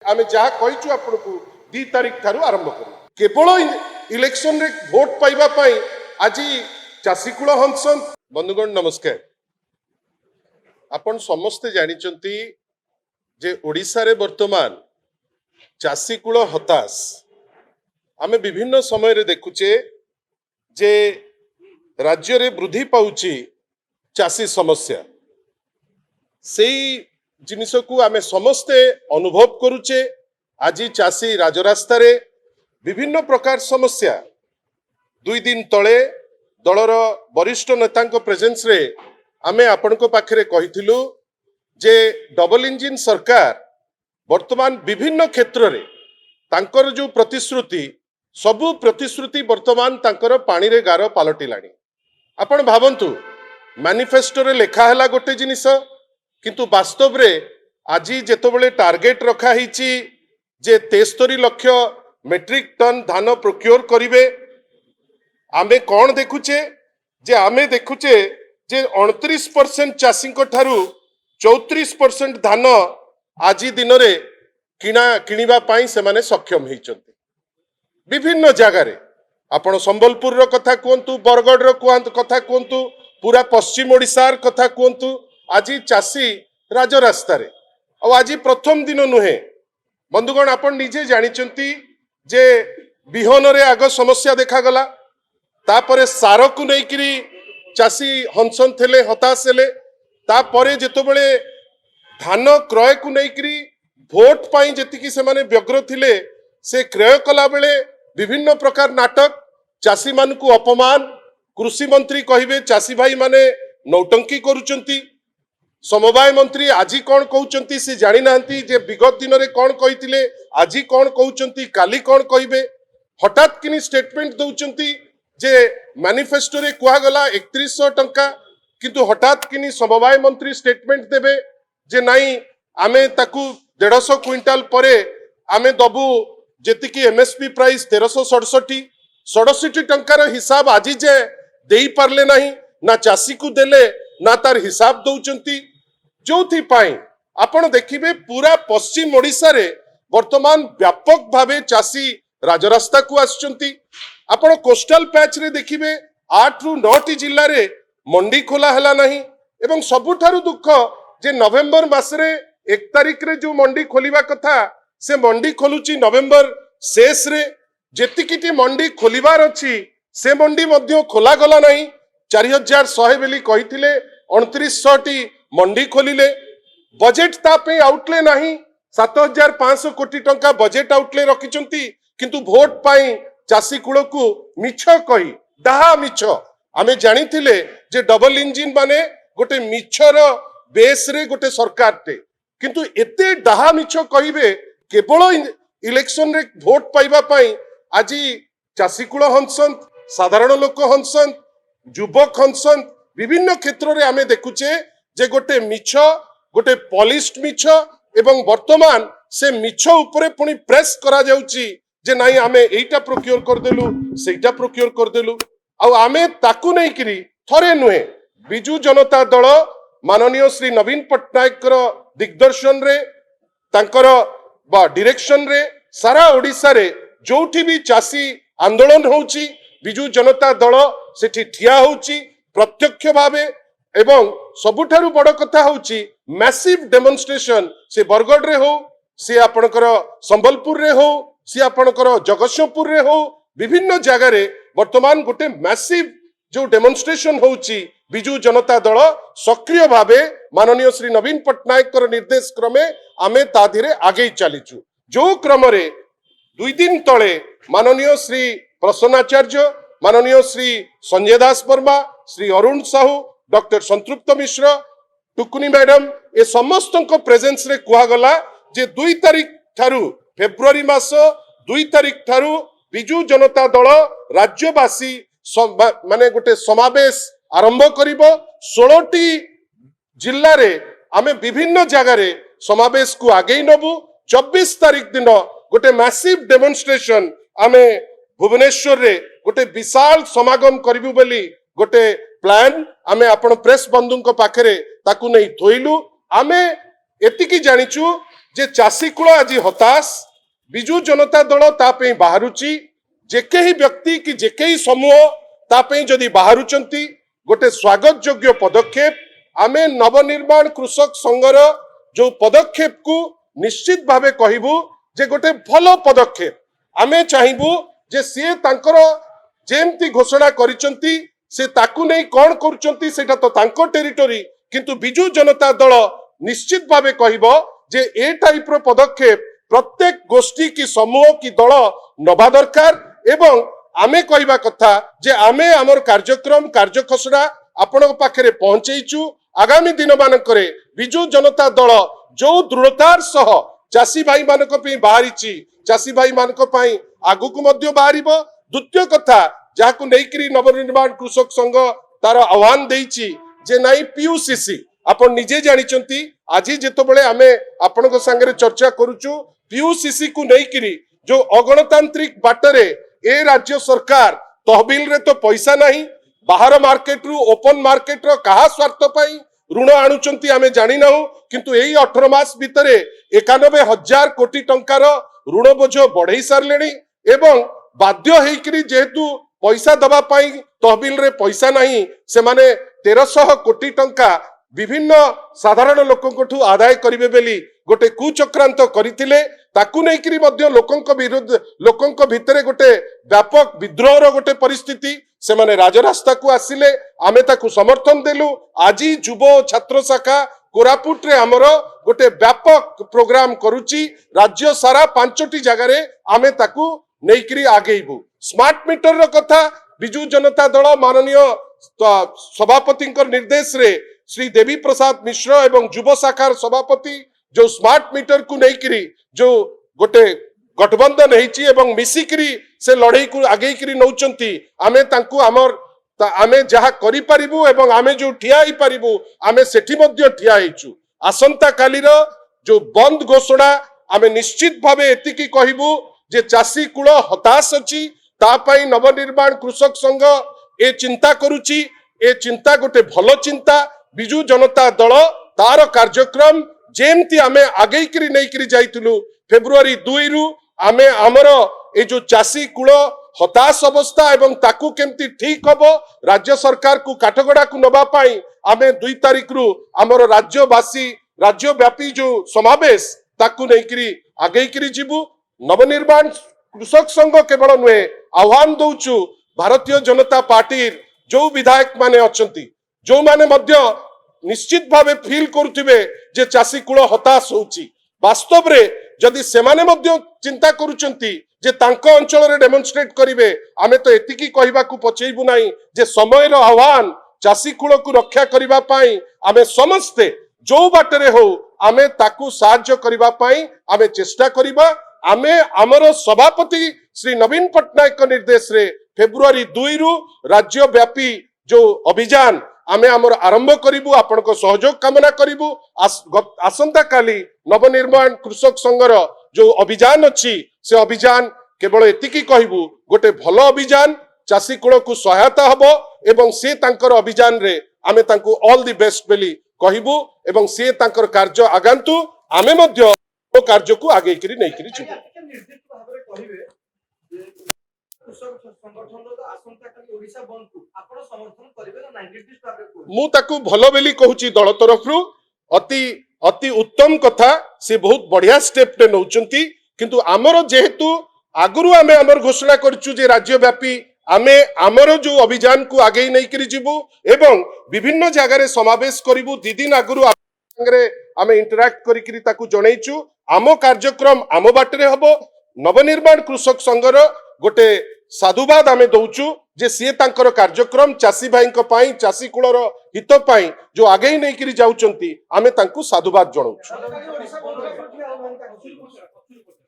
आमे जहाँ कहीचु आपको 2 तारिख ठारू आरंभ करूँ केवल इलेक्शन रे भोट पाइबा पाई आज चाषीकूल हंसन। बंधुगण नमस्कार। आपण समस्ते जानिचंती जे ओडिशा रे वर्तमान चाषीकूल हताश। आमे विभिन्न समय रे देखुचे जे राज्य रे वृद्धि पाउची चाषी समस्या सेई जिनिस को आमे समस्ते अनुभव करुचे। आज चाषी राजरास्ता रे विभिन्न प्रकार समस्या 2 दिन तले दलर वरिष्ठ नेता प्रेजेंस रे आमे आपनको पाखरे कहिथिलु जे डबल इंजिन सरकार वर्तमान विभिन्न क्षेत्र रे तांकर जो प्रतिश्रुति सबु प्रतिश्रुति वर्तमान तांकर पानी रे गार पालटिलाणी। आपण भावंतु मैनिफेस्टो रे लेखा हला गोटे जिनिस किंतु वास्तव रे आज जेतबेले टार्गेट रखा हिची जे 73 लाख मेट्रिक टन धान प्रोक्योर करिवे आमे कौन देखुचे जे आमे देखुचे जे 29% चाषी ठारू 34% धान आज दिन रे किणिबा पाई से माने सक्षम होइचंती। विभिन्न जगह रे आपण संबलपुर रो कथा कहंतु, बरगढ़ रो कथा कहंतु, पूरा पश्चिम ओडिशार कथा कहंतु, आज चाषी राजरास्ता रे आज प्रथम दिन नुहे। बंधुगण आपण निजे जानिचंती जे बिहन रे आग समस्या देखा गला तापरे सार को नेकरी चाषी हंसन थेले हताश हेले तापरे जेतबेले धान क्रय को नेकरी भोट पाई जेतिकी से माने व्यग्र थिले से क्रय कला बेले विभिन्न प्रकार नाटक चाषी मान को अपमान कृषि मंत्री कहिबे चाषी भाई माने नौटंकी करूचंती। समवाय मंत्री आज कौन कहउचंती से जानि नांती जे विगत दिन रे कौन कहिथिले आज कौन कहउचंती काली कौन कहिबे। हठात किनी स्टेटमेंट दउचंती जे मैनिफेस्टो रे कुआ गला 3100 टंका किंतु हठात किनी समवाय मंत्री स्टेटमेंट देबे जे नाई आमे ताकू 150 क्विंटाल परे आमे दबु जेतिकी एमएसपी प्राइस 1367 टंकार हिसाब आज जे देई पारले नाही ना चाषी को देले ना तार हिसाब दउचंती। जोथि पाई आपण देखिबे पूरा पश्चिम ओडिशा रे वर्तमान व्यापक भावे चाषी राजरास्ता को आसचंती। आपण कोस्टल पैच रे देखिबे 8 रु 9 जिल्ला रे मंडी खोला हला नाही एवं सबुठारु दुख जे नवेम्बर मास रे 1 तारिख रे जो मंडी खोलिबा कथा से मंडी खोलुची नवेम्बर शेष रे जेतिकिटी मंडी खोलिबार अछि से मंडी मध्य खोला गला नाही। 4100 बेली कहिथिले 2900 टी मंडी खोलिले बजेट ता पे आउटले नाही 7500 कोटी टंका बजेट आउटले रखिचंती किंतु वोट पाई चाषी कूल को मिछ कही डाहा मिछ आमे जानिथिले जे डबल इंजिन माने गोटे मिछर बेस रे गोटे सरकार टे किंतु एते डाहा मिछ कहिबे केवल इलेक्शन रे वोट पाइबा पाई आज चाषी कूल हंसन साधारण लोक हंसन युवक हंसन विभिन्न क्षेत्र रे आमे देखुचे जे गोटे मिछ गोटे पॉलिश्ड मिछ एवं वर्तमान से मिछ उपरे पुनी प्रेस करा जाउची जे नाई आमे एइटा प्रोक्योर कर देलु सेइटा प्रोक्योर कर देलु आ आमे ताकू नै करी थरे नुहे बिजू जनता दल माननीय श्री नवीन पट्टनायक दिग्दर्शन रे तांकर बा डायरेक्शन रे सारा ओडिसा रे जोठी भी चाषी आंदोलन होउची बिजू जनता दल सेठी ठिया होउची प्रत्यक्ष भावे एवं सबुठारु बड़ कथा होउची मैसिव डेमोन्स्ट्रेशन से बरगढ़ रे हो से आपनकर संबलपुर रे हो से आपनकर जगतसिंहपुर रे हो विभिन्न जगह रे वर्तमान गोटे मैसिव जो डेमोन्स्ट्रेशन होउची बिजू जनता दल सक्रिय भावे माननीय श्री नवीन पट्टनायक निर्देश क्रमे आमे ता धीरे आगे चलीचु। जो क्रम रे 2 दिन तले माननीय श्री प्रसन्नाचार्य माननीय श्री संजय दास वर्मा श्री अरुण साहू डॉक्टर संतृप्त मिश्र टुकुनी मैडम ए समस्त प्रेजेंस रे कुआ गला जे 2 तारिख ठारू फेब्रुआरी मास 2 तारिख ठारू बिजू जनता दल राज्यवासी माने गोटे समावेश आरंभ करिबो 16टी जिल्ला रे आमे विभिन्न जगह रे समावेश को आगे नबु 24 तारिख दिन गोटे मैसिव डेमोन्स्ट्रेशन आमे भुवनेश्वर रे गोटे विशाल समागम करिबु बोली गोटे प्लान आमे आपण प्रेस बंधु पाखरे ताकू नहीं थोइलु। आमे एतिकी जानिचु जे चाषी कूल आज हताश विजु जनता दल तापई बाहरुची जेकेही व्यक्ति कि जेकेही समूह तापई जदि बाहरुचंती गोटे स्वागत योग्य पदक्षेप आमे नवनिर्माण कृषक संघर जो पदक्षेप को निश्चित भावे कहबू जे गोटे भलो पदक्षेप आमे चाहबू जे सी तांकर जेमती घोषणा करिसंती से ताकू नहीं कौन करुचंती सेटा तो तांको टेरिटोरी किंतु बिजु जनता दल निश्चित भावे कहबो जे ए टाइप रो पदक्षेप प्रत्येक गोष्ठी की समूह की दल नबा दरकार एवं आमे कहबा कथा जे आमे हमर कार्यक्रम कार्यखसड़ा आपण पाखरे पहुंचेइचु आगामी दिन मानकरे बिजु जनता दल जो दृढ़तार सह चाषी भाई मानक पे बाहरीची चाषी भाई मानक पई आगु को मध्य बाहरिबो द्वितीय कथा जाहाकु नेइकरी नवनिर्माण कृषक संघ तार आह्वान देइची जे नाई पीयूसीसी आपण निजे जानिचंती आज जेतबेले आमे आपनक संगे चर्चा करूचु पीयूसीसी को नेइकरी जो अगणतांत्रिक बाटरे ए राज्य सरकार तहबिल रे तो पैसा नहीं बाहर मार्केट रु ओपन मार्केट रो कहा स्वार्थ पाई ऋण आणुचंती आमे जानि नाहु किंतु एई 18 मास भितरे 91,000 कोटी टंकार ऋण बोझ बढ़ई सारलेनी एवं बाध्य हेकरी जेहेतु पैसा दबा पाई तहबिल रे पैसा नहीं से माने 1300 कोटी टंका विभिन्न साधारण लोकंकठू आदाय करिवे बेली गोटे कुचक्रांत करिथिले ताकू नेकरी मध्य लोकंक विरुद्ध लोकंक भितरे गोटे व्यापक विद्रोहर गोटे परिस्थिति से माने राजरास्ता को आसिले आमे ताकू समर्थन देलु आजी युव छात्र शाखा कोरापुट रे हमर गोटे व्यापक प्रोग्राम करूची राज्य सारा 5टी जगह आमे ताकू नेकरी आगेइबु स्मार्ट मीटर रो कथा बिजु जनता दल माननीय सभापति निर्देश रे श्री देवी प्रसाद मिश्र एवं युव शाखार सभापति जो स्मार्ट मीटर को नेकरी जो गोटे गठबंधन हेची एवं मिसिकरी से लड़ाई को आगे करी नौचंती आमे तांकू आमर आमे जहा करि परिबु एवं आमे जो ठिया ही परिबु आमे सेठी मध्य ठिया हेचु आसंता कालीर जो बंद घोषणा आमे निश्चित भावे एतिकी कहबू जे चाषी कूल हताश अछि ता पई नवनिर्माण कृषक संघ ए चिंता करूची ए चिंता गोटे भलो चिंता बिजु जनता दल तार कार्यक्रम जेमती आमे आगे करी नहीं करी जाइतलु फेब्रुआरी 2 रु आमे हमर ए जो चाषी कूल हताश अवस्था एवं ताकू केमती ठीक हबो राज्य सरकार को काठगड़ा को नबा पाई आमे 2 तारिख रु हमर राज्यवासी राज्यव्यापी जो समावेश ताकू नहीं करी आगे करी जीवु नवनिर्माण कृषक संघ केवल नुहे आह्वान दौचु भारतीय जनता पार्टी जो विधायक माने अछंती जो माने मध्य निश्चित भावे फील करुथिबे जे चाषी कूल हताश होउची वास्तव रे जदि सेमाने मध्य चिंता करूचंती जे तांको अंचल रे डेमोन्स्ट्रेट करिवे आमे तो एतिकी कहबा को पचेइबु नाही जे समयर आह्वान चाषी कूल को रक्षा करिबा पाई आमे समस्ते जो बाटरे हो आमे ताकू साहाय्य करिबा पाई आमे चेष्टा करिबा आमे हमर सभापति श्री नवीन पटनायक निर्देश रे फेब्रुआरी 2 रु राज्यव्यापी जो अभियान आमे हमर आरंभ करिबु आपन को सहयोग कामना करिबु आसंता काली नवनिर्माण कृषक संघर जो अभियान अछि से अभियान केवल एतिकी कहबु गोटे भलो अभियान चाषी कूल को सहायता हबो एवं से तांकर अभियान रे आमे तांको ऑल द बेस्ट बेली कहबु एवं से तांकर कार्य आगंतु आमे मध्य ओ कार्य को आगे करी नहीं करी छु मु ताकू भलो बेली कहूची दल तरफ रु अति अति उत्तम कथा से बहुत बढ़िया स्टेप टे नौचंती किंतु आमर जेहेतु आगुरु आमे आमर घोषणा करचु जे राज्यव्यापी आमे आमर जो अभियान को आगे नहीं करी जीवु एवं विभिन्न जगह रे समावेश करिवु 2 दिन आगुरु संगे आमे इंटरैक्ट करी करी ताकू जणैचु आमो कार्यक्रम आमो बाटरे हबो नवनिर्माण कृषक संघर गोटे साधुवाद आमे दौचु जे सी तांकर कार्यक्रम चाषी भाई पाई चाषी कूलर हित पाई जो आगे नहीं करी जाउचंती आमे तांकू साधुवाद जणाउछु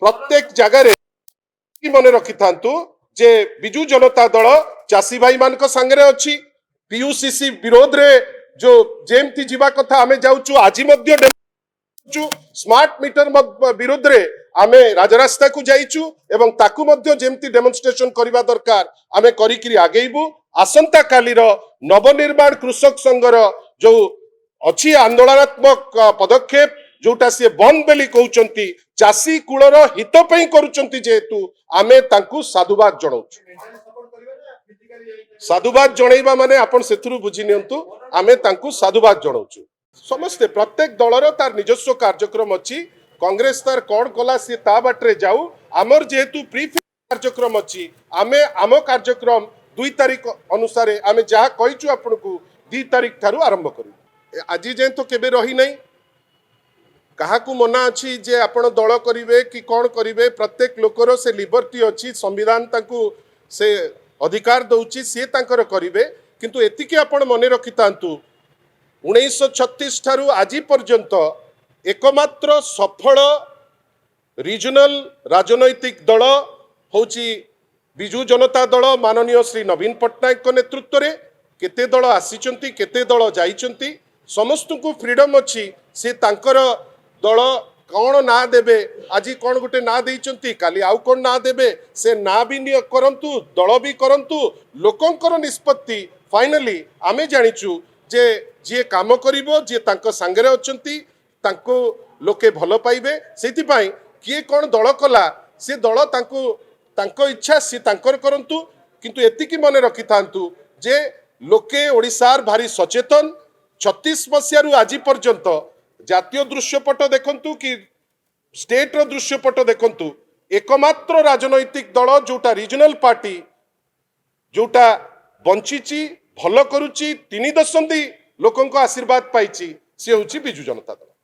प्रत्येक जगह रे मने रखि थांतु जे बिजु जनता दल चाषी भाई मानक संगे अछि पीयूसीसी विरोध रे जो जेमती जीवा कथा आमे जाउछु आजि मध्य स्मार्ट मीटर विरोध रे आमे राजरास्ता को जाइचु एवं ताकू मध्य जेमती डेमोन्स्ट्रेशन करिबा दरकार आमे करी करी आगेइबु आसंता कालीर नवनिर्माण कृषक संघर जो अछि आंदोलनात्मक पदक्षेप जोटा सी बंद बेली कहउचंती चासी कुलर हित पई करूचंती जेहेतु आमे तांकु साधुवाद जणाउछु साधुवाद जणैबा माने आपण सेथुरु बुझी नियंतु आमे तांकु साधुवाद जणाउछु समस्ते प्रत्येक दलर तार निजस्व कार्यक्रम अछि कांग्रेस तार कोन कला सी ता बाटरे जाऊ आमर जेहेतु प्री कार्यक्रम अछि आमे आम कार्यक्रम 2 तारिख अनुसार आमे जहा कहिचु आपनकु 2 तारिख थारु आरंभ करू आज जे तो केबे रही नहीं काहाकू मना अच्छी जे आपण दल करिवे कि कौन करिवे प्रत्येक लोकर से लिबर्टी अच्छी संविधान तांकू से अधिकार दउची से तांकर करिवे किंतु एतिके आपण मने रखि तांतु 1936 ठारू आज पर्यंत एकमात्र सफल रीजनल राजनैतिक दल होची बिजू जनता दल माननीय श्री नवीन पट्टनायक नेतृत्व रे केते दल आसीचंती केते दल जाइचंती समस्त को फ्रीडम अच्छी से तांकर दल कौन ना देबे आज कौन गोटे ना देइचंती काली आउ कौन ना देबे से ना भी करंतु दल भी करंतु लोकंकर निष्पत्ति फाइनली आमे जानिचु जे जे काम करिवो जे तांको संगरे अछंती तांको लोके भल पाइबे सेति पई किए कौन दल कला से दल तांको तांको इच्छा से तांकर करंतु किंतु एतिकी मने रखि थांतु जे लोके ओडिसार भारी सचेतन 36 मसियारू आज पर्यंत जातीय दृश्यपट देखंतु कि स्टेट रो दृश्यपट देखंतु एकमात्र राजनैतिक दल जोटा रीजनल पार्टी जोटा बंचीची भल करूची 3 दशंधि लोकंको आशीर्वाद पाइची से होची बिजू जनता दल।